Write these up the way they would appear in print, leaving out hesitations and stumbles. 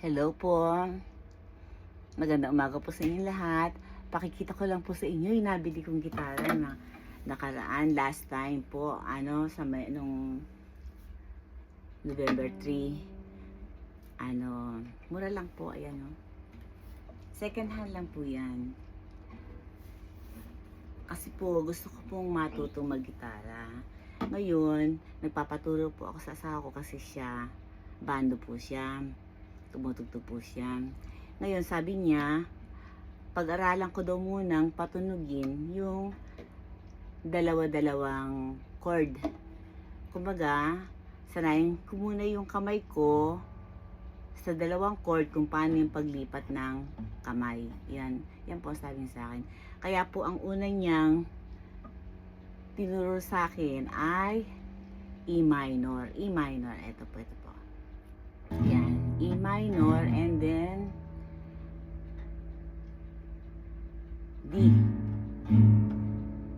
Hello po. Magandang umaga po sa inyong lahat. Pakikita ko lang po sa inyo yung nabili kong gitara na nakaraan last time po, sa nung November 3. Mura lang po, ayan o. Second hand lang po yan. Kasi po, gusto ko pong matutong maggitara. Ngayon, nagpapaturo po ako sa asawa ko kasi siya, bando po siya. Tumutugtog po siya. Ngayon, sabi niya, pag-aralan ko daw munang patunugin yung dalawa-dalawang chord. Kumbaga, sanayin ko muna yung kamay ko sa dalawang chord kung paano yung paglipat ng kamay. Yan po ang sabi niya sa akin. Kaya po, ang una niyang tinuro sa akin ay E minor. E minor. Ito po. Yan. E minor and then D.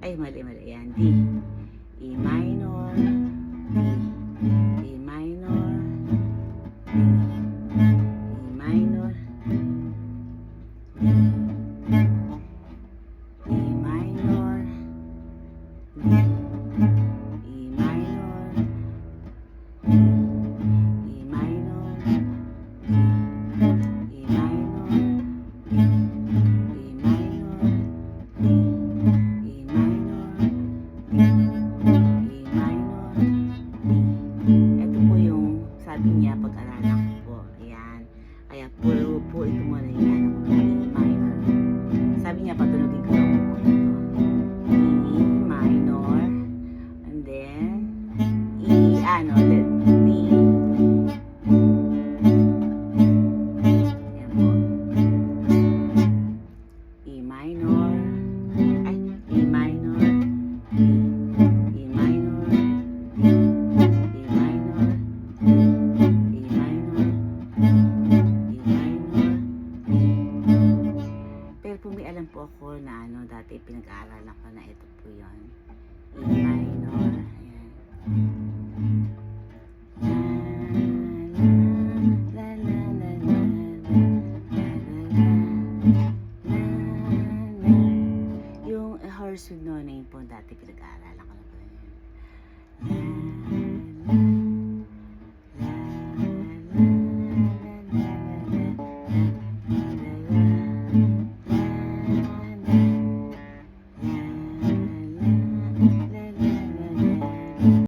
Ay, mali. Yan. D. E minor. D. E minor. D. E minor. D. E minor. D. E minor. D. Ito po yung sabi niya pag-aralan ko po. Ayan. Kaya po ito muna